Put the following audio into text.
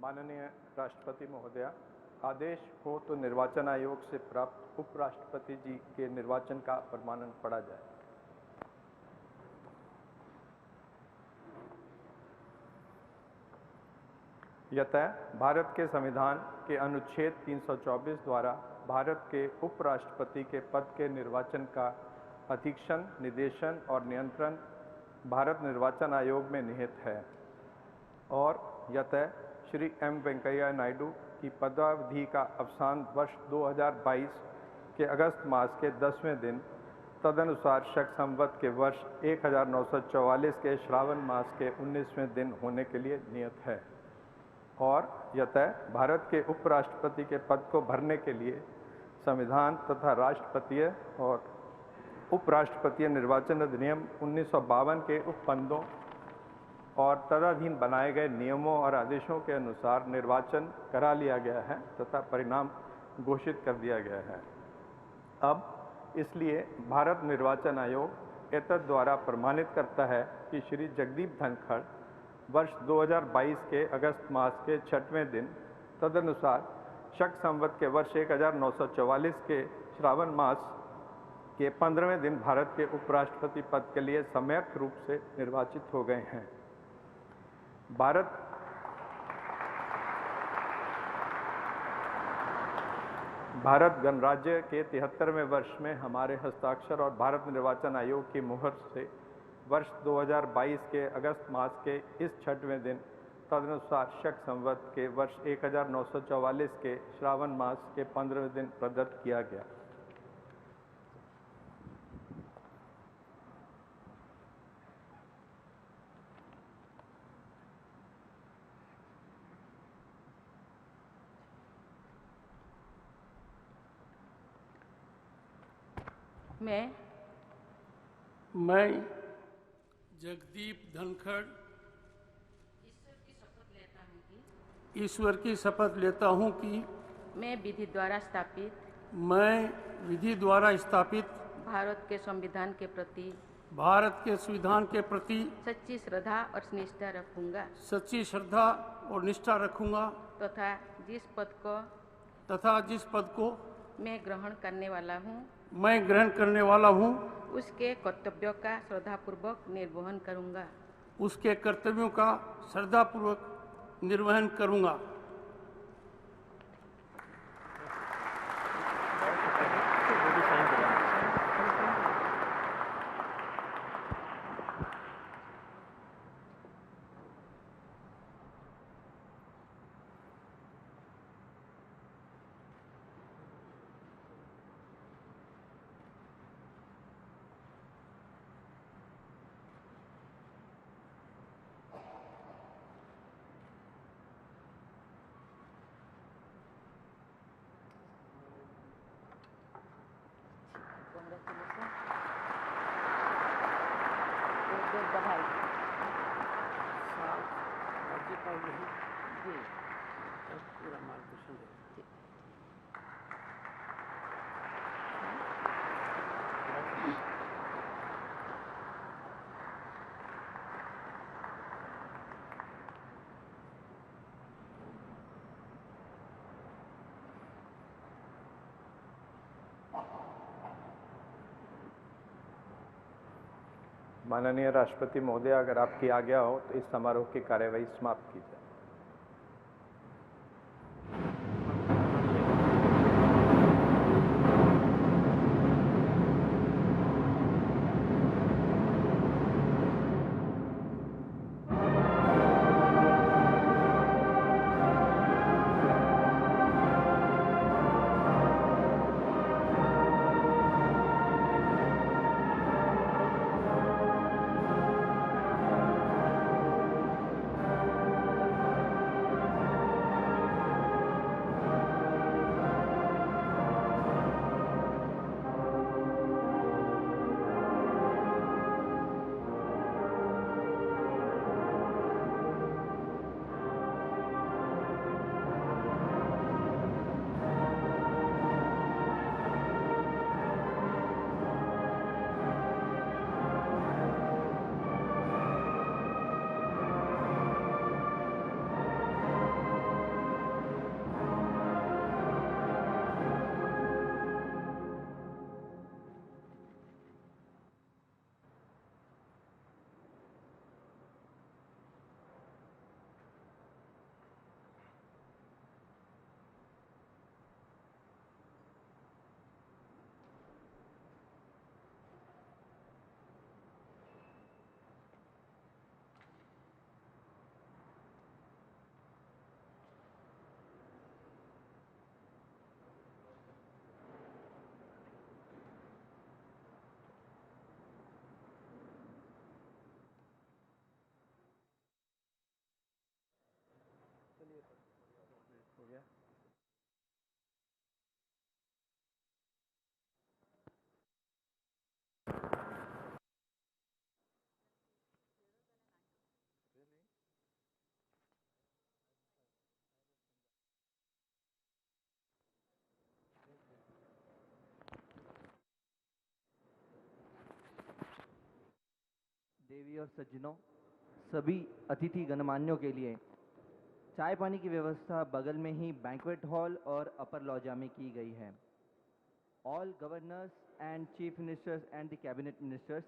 माननीय राष्ट्रपति महोदया, आदेश हो तो निर्वाचन आयोग से प्राप्त उपराष्ट्रपति जी के निर्वाचन का प्रमाणन पढ़ा जाए। यतः भारत के संविधान के अनुच्छेद 324 द्वारा भारत के उपराष्ट्रपति के पद के निर्वाचन का अधीक्षण, निर्देशन और नियंत्रण भारत निर्वाचन आयोग में निहित है और यतः श्री एम वेंकैया नायडू की पदावधि का अवसान वर्ष 2022 के अगस्त मास के 10वें दिन तदनुसार शक संवत के वर्ष 1944 के श्रावण मास के 19वें दिन होने के लिए नियत है और यतः भारत के उपराष्ट्रपति के पद को भरने के लिए संविधान तथा राष्ट्रपतीय और उपराष्ट्रपतीय निर्वाचन अधिनियम 1952 के उपबंधों और तदधीन बनाए गए नियमों और आदेशों के अनुसार निर्वाचन करा लिया गया है तथा परिणाम घोषित कर दिया गया है। अब इसलिए भारत निर्वाचन आयोग एतद द्वारा प्रमाणित करता है कि श्री जगदीप धनखड़ वर्ष 2022 के अगस्त मास के 6वें दिन तदनुसार शक संवत के वर्ष 1944 के श्रावण मास के 15वें दिन भारत के उपराष्ट्रपति पद के लिए सम्यक रूप से निर्वाचित हो गए हैं। भारत गणराज्य के 73वें वर्ष में हमारे हस्ताक्षर और भारत निर्वाचन आयोग की मुहर से वर्ष 2022 के अगस्त मास के इस 6वें दिन तदनुसार शक संवत के वर्ष 1944 के श्रावण मास के 15वें दिन प्रदत्त किया गया। मैं जगदीप धनखड़ ईश्वर की शपथ लेता हूँ कि मैं विधि द्वारा स्थापित भारत के संविधान के प्रति सच्ची श्रद्धा और निष्ठा रखूंगा तथा जिस पद को मैं ग्रहण करने वाला हूँ उसके कर्तव्यों का श्रद्धापूर्वक निर्वहन करूंगा। माननीय राष्ट्रपति महोदय, अगर आपकी आज्ञा हो तो इस समारोह की कार्यवाही समाप्त की जाए। देवी और सज्जनों, सभी अतिथि गणमान्यों के लिए चाय पानी की व्यवस्था बगल में ही बैंक्वेट हॉल और अपर लॉजा में की गई है। All governors and chief ministers and the cabinet ministers